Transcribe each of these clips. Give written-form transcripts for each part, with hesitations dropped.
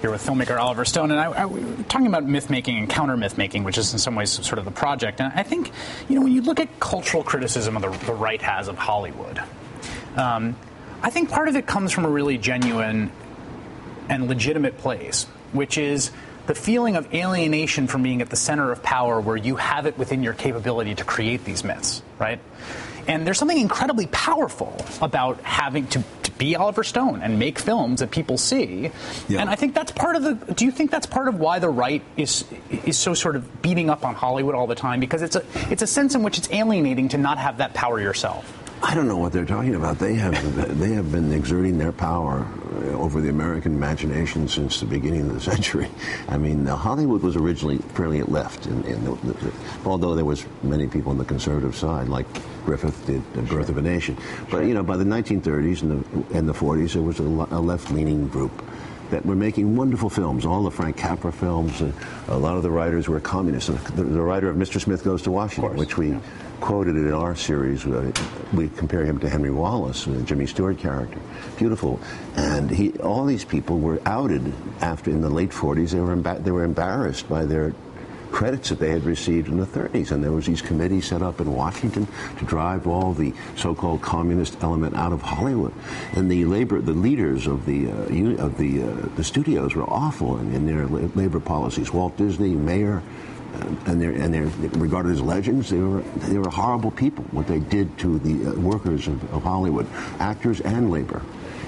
here with filmmaker Oliver Stone, and we're talking about myth-making and counter-myth-making, which is in some ways sort of the project. And I think, when you look at cultural criticism the right has of Hollywood, I think part of it comes from a really genuine and legitimate place, which is the feeling of alienation from being at the center of power where you have it within your capability to create these myths, right? And there's something incredibly powerful about having to be Oliver Stone and make films that people see. Yeah. And I think that's part of do you think that's part of why the right is so sort of beating up on Hollywood all the time? Because it's a sense in which it's alienating to not have that power yourself. I don't know what they're talking about. They have been exerting their power over the American imagination since the beginning of the century. I mean, Hollywood was originally fairly left, although there was many people on the conservative side, like Griffith did The Birth of a Nation. But by the 1930s and the 40s, there was a left-leaning group that were making wonderful films. All the Frank Capra films. A lot of the writers were communists. The writer of Mr. Smith Goes to Washington, which we quoted in our series. We compare him to Henry Wallace, the Jimmy Stewart character. Beautiful. And all these people were outed after, in the late 40s, they were embarrassed by their credits that they had received in the 30s. And there was these committees set up in Washington to drive all the so-called communist element out of Hollywood. And the leaders of the studios were awful in their labor policies. Walt Disney, Mayer, and they're regarded as legends. They were horrible people, what they did to the workers of Hollywood, actors and labor.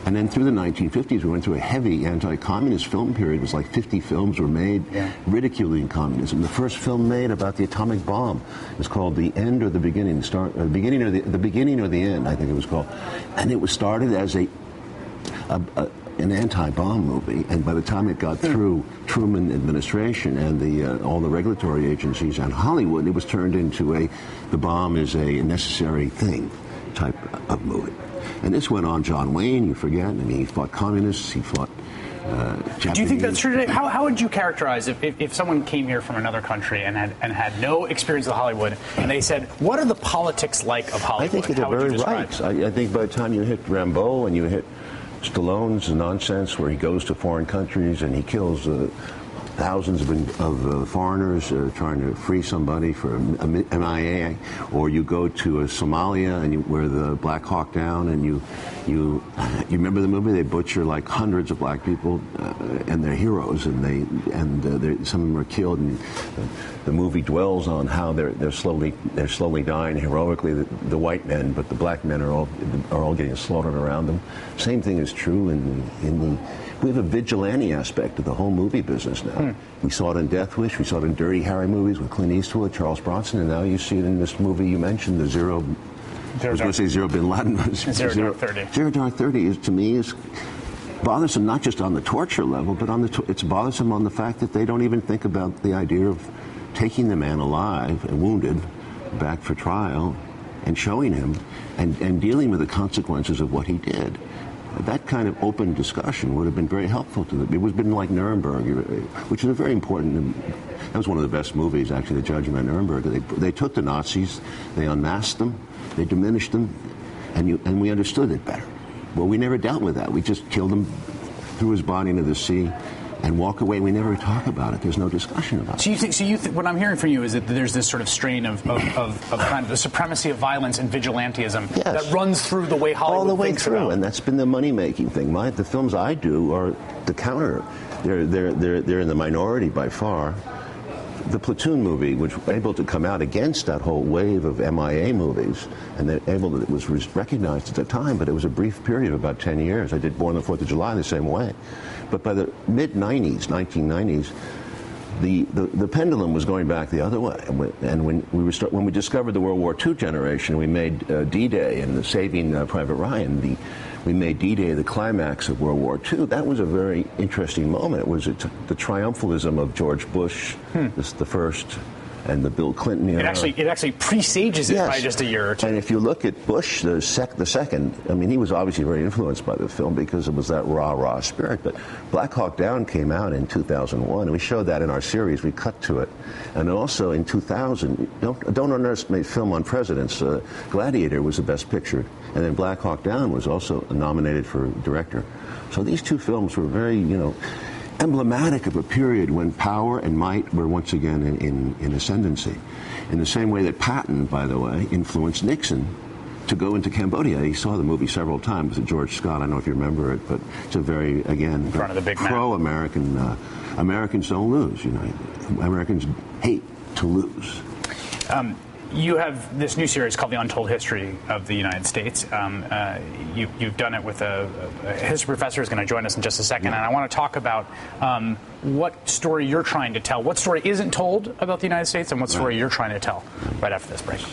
And then through the 1950s, we went through a heavy anti-communist film period. It was like 50 films were made ridiculing communism. The first film made about the atomic bomb was called The End or the Beginning, the Beginning or the End, I think it was called. And it was started as an anti-bomb movie, and by the time it got through Truman administration and all the regulatory agencies and Hollywood, it was turned into the bomb is a necessary thing type of movie. And this went on. John Wayne, you forget. I mean, he fought communists. He fought Japanese. Do you think that's true today? How would you characterize if someone came here from another country and had no experience with Hollywood, and they said, what are the politics like of Hollywood? I think they're very right. I think by the time you hit Rambo and you hit Stallone's nonsense where he goes to foreign countries and he kills thousands of foreigners trying to free somebody for a MIA, or you go to Somalia and where the Black Hawk Down, and you remember the movie? They butcher like hundreds of black people, and they're heroes, and some of them are killed, and the movie dwells on how they're slowly dying heroically, the white men, but the black men are all getting slaughtered around them. Same thing is true we have a vigilante aspect to the whole movie business now. We saw it in Death Wish, we saw it in Dirty Harry movies with Clint Eastwood, Charles Bronson, and now you see it in this movie you mentioned, Zero Bin Laden. Zero Dark 30. Zero Dark 30 to me is bothersome, not just on the torture level, but it's bothersome on the fact that they don't even think about the idea of taking the man alive and wounded back for trial and showing him and dealing with the consequences of what he did. That kind of open discussion would have been very helpful to them. It would have been like Nuremberg, which is a very important. That was one of the best movies, actually, The Judgment at Nuremberg. They took the Nazis, they unmasked them, they diminished them, and we understood it better. Well, we never dealt with that. We just killed him, threw his body into the sea, and walk away. We never talk about it. There's no discussion about it. So you think what I'm hearing from you is that there's this sort of strain of kind of the supremacy of violence and vigilantism that runs through the way Hollywood all the way thinks through, about. And that's been the money-making thing. The films I do are the counter. They're in the minority by far. The Platoon movie, which was able to come out against that whole wave of MIA movies, and it was recognized at the time, but it was a brief period of about 10 years. I did Born on the 4th of July the same way. But by the mid-90s, 1990s, the pendulum was going back the other way. And when we discovered the World War II generation, we made D-Day and the Saving Private Ryan, we made D-Day the climax of World War II. That was a very interesting moment. It was the triumphalism of George Bush, the first, and the Bill Clinton era. It actually presages it by just a year or two. And if you look at Bush, the second, I mean, he was obviously very influenced by the film because it was that rah-rah spirit. But Black Hawk Down came out in 2001, and we showed that in our series. We cut to it. And also in 2000, don't underestimate film on presidents. Gladiator was the best picture. And then Black Hawk Down was also nominated for director. So these two films were very, emblematic of a period when power and might were once again in ascendancy. In the same way that Patton, by the way, influenced Nixon to go into Cambodia. He saw the movie several times with George Scott. I don't know if you remember it, but it's a very, again, in front of the big pro-American. Americans don't lose. You know, Americans hate to lose. You have this new series called The Untold History of the United States. You've done it with a history professor who's going to join us in just a second. And I want to talk about what story you're trying to tell, what story isn't told about the United States, and what story you're trying to tell right after this break.